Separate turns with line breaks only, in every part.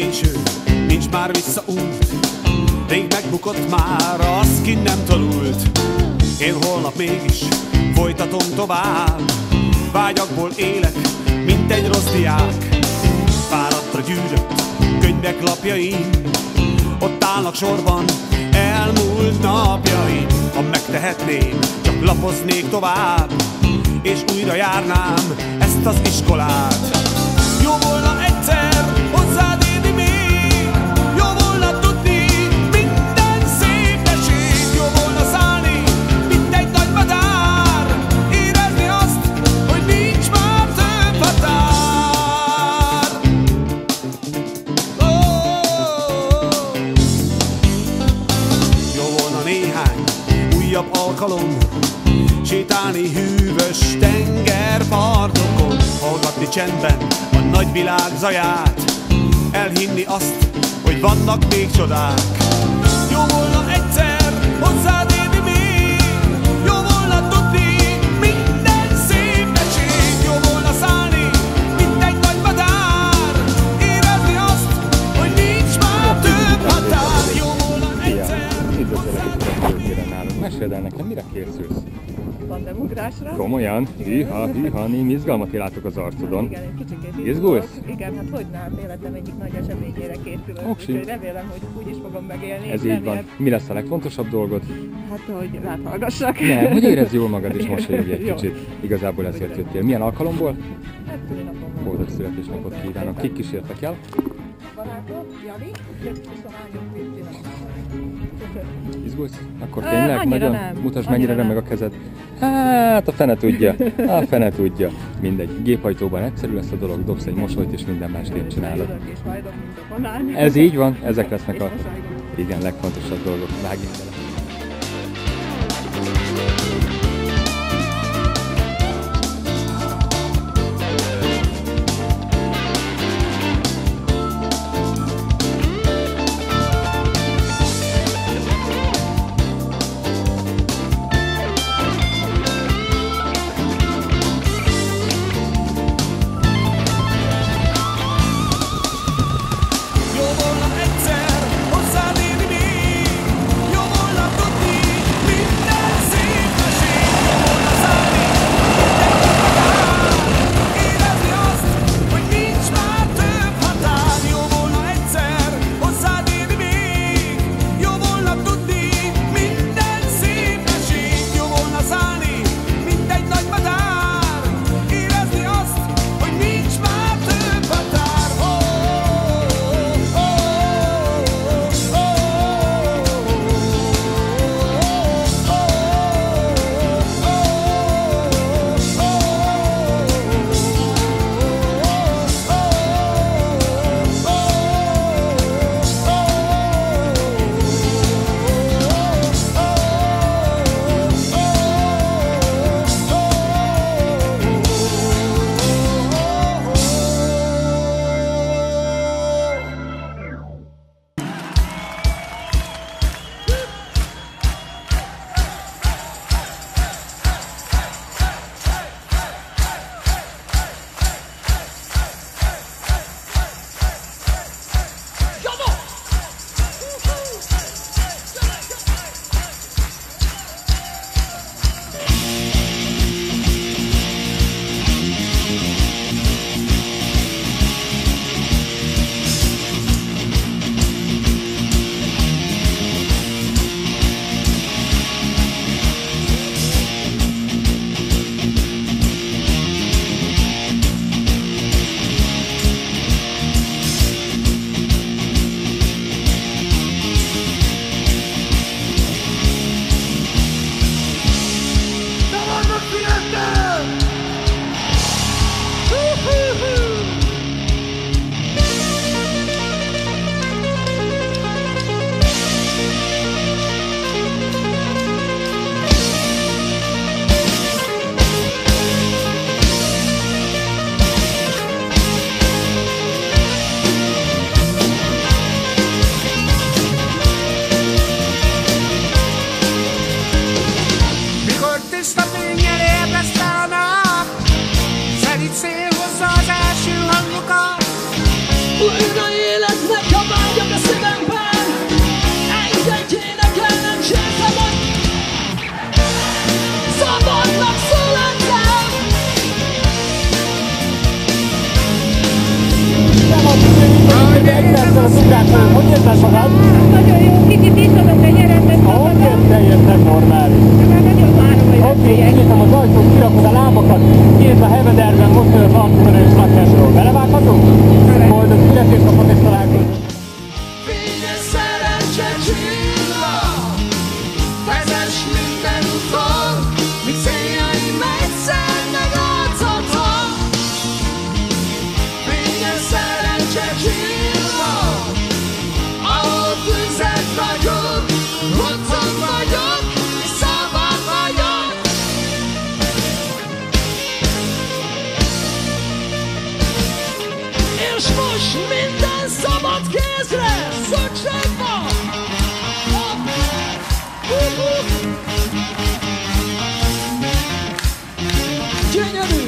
késő, nincs már visszaút. Rég megbukott már az, ki nem tanult. Én holnap mégis folytatom tovább. Vágyakból élek, mint egy rossz diák. Fáradtra gyűrött könyvek lapjaim, ott állnak sorban elmúlt napjaim. Ha megtehetném, csak lapoznék tovább, és újra járnám ezt az iskolát. Jó volna egyszer hozzád érni még, jó volna tudni minden szépesség, jó volna szállni, mint egy nagy madár, érezni azt, hogy nincs már több határ. Jó volna néhány újabb alkalom, sétálni hűvös tengerpartokon, hallgatni csendben a nagyvilág zaját, elhinni azt, hogy vannak még csodák. Jó volna egyszer hozzád érni még, jó volna tudni minden szépesség, jó volna szállni, mint egy nagy madár, érezni azt, hogy nincs már több határ. Jó volna egyszer.
Meséld el nekem, mire készülsz?
Tandemugrásra.
Komolyan? Hűha, némi izgalmat látok az arcodon.
Igen, egy kicsikét
izgulsz?
Igen, hát hogyne, hát életem egyik nagy eseményére készülök. Úgyhogy remélem, hogy úgy is fogom megélni.
Ez így van. Mi lesz a legfontosabb dolgod?
Hát, hogy láthallgassak.
Nem, hogy érezd jól magad és mosolyogj egy kicsit. Igazából ezért jöttél. Milyen alkalomból?
Hát, szülinapom van.
Boldog születésnapot kívánok. Kik kísértek el?
Barátom, Jani, és a lányom Krisztina.
Izgulsz? Akkor tényleg? Nagyon?
Nem.
Mutasd mennyire remeg a kezed. Hát a fene tudja. A fene tudja. Mindegy. Gépajtóban egyszerű lesz a dolog, dobsz egy mosolyt és minden másképp csinálod.
És hajdom, mint a banán.
Ez így van, ezek lesznek a igen, legfontosabb dolgok. Vágjunk bele.
Újra életnek
láncot, kirakod a lábakat, kész a hevederben, mosolyos arcodon és lakásról. Belevághatunk? Boldog születésnapot és találkozunk!
Fényes szerencse csillag, vezess minden úton, míg céljaim egyszer megláthatom. Fényes szerencse csillag, ahol tüzet vagyok, otthon vagyok, és szabad vagyok. És most minden szabad kézre, szükség van! Gyönyörű!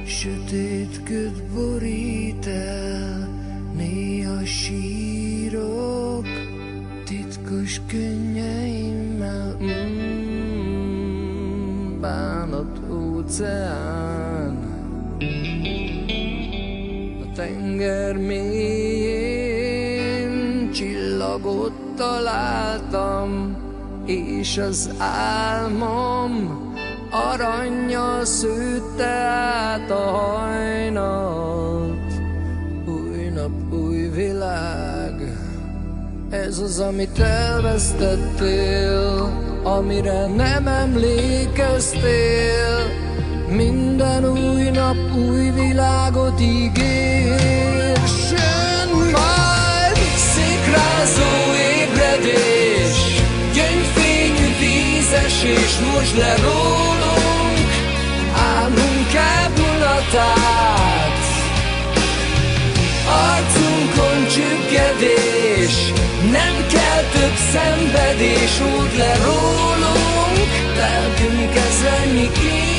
Sötét köd borít el, néha sírok, titkos könnyeimmel. Bánat óceán, a tenger mélyén csillagot találtam, és az álmom arannyal szőtte át a hajnalt. Új nap, új világ, ez az, amit elvesztettél, amire nem emlékeztél. Minden új nap új világot ígér. Jön majd szikrázó ébredés, gyöngyfényű vízesés, most le rólunk álmunk elmulatát. Arcunkon csüggedés, nem kell több szenvedés, úgy le rólunk, lelkünk ezernyi kínját.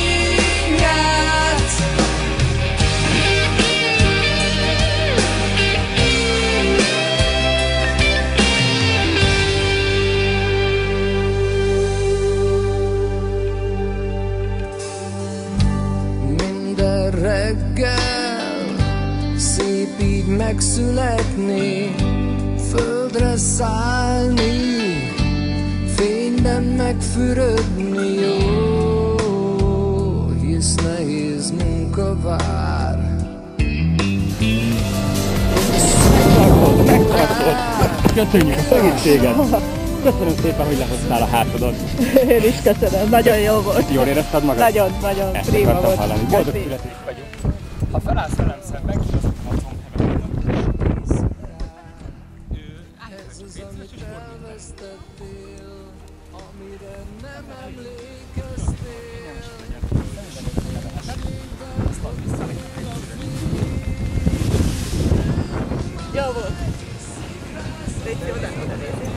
megszületni, földre szállni, fényben megfürödni, jó, hisz nehéz munka vár.
Megtartott! Köszönjük a segítséget! Köszönöm szépen, hogy lehoztál a hátadon.
Én is köszönöm, nagyon jó volt.
Jól érezted magad?
Nagyon prima volt.
Hallani. Boldog születés vagyok. Ha felállsz velem szemben, kihozom a combhemet.
Amire nem emlékeztél.
Jó volt. Légy jó, oda nézzél.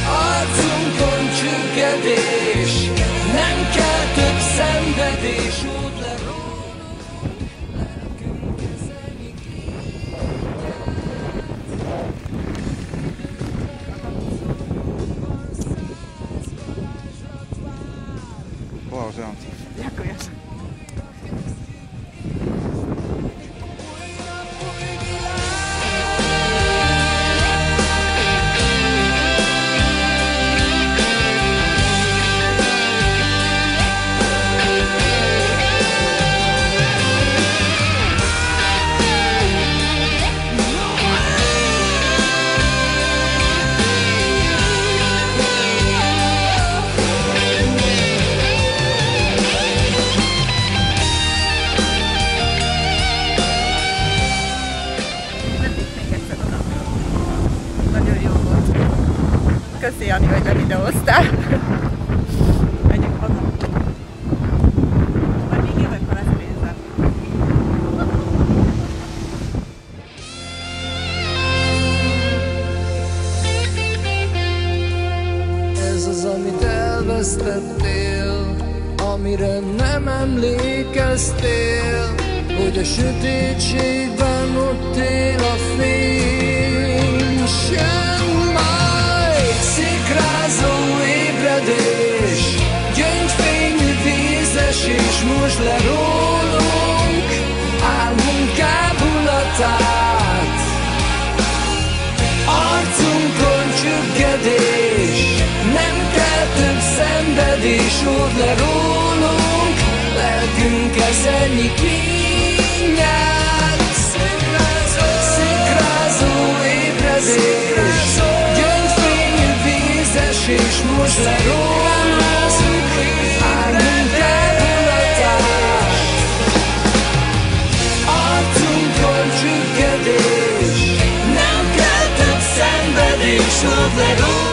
Arcunkon csüggedés, nem kell több szenvedés, út le
Wow, żart.
Dziękuję. Köszi, Jani, hogy levideóztál. Menjünk haza. Majd még jövök, ha lesz pénzem.
Ez az, amit elvesztettél, amire nem emlékeztél, hogy a sötétségben ott él a fény. Jön majd szikrázó ébredés, gyöngyfényű vízesés, most le rólunk álmunk kábulatát. Arcunkon csüggedés, nem kell több szenvedés, óvd le rólunk lelkünk ezernyi kínját. Szikrázó ébredés, gyöngyfényű vízesés, most le rólunk álmunk kábulatát. Arcunkon csüggedés, nem kell több szenvedés, óvd le rólunk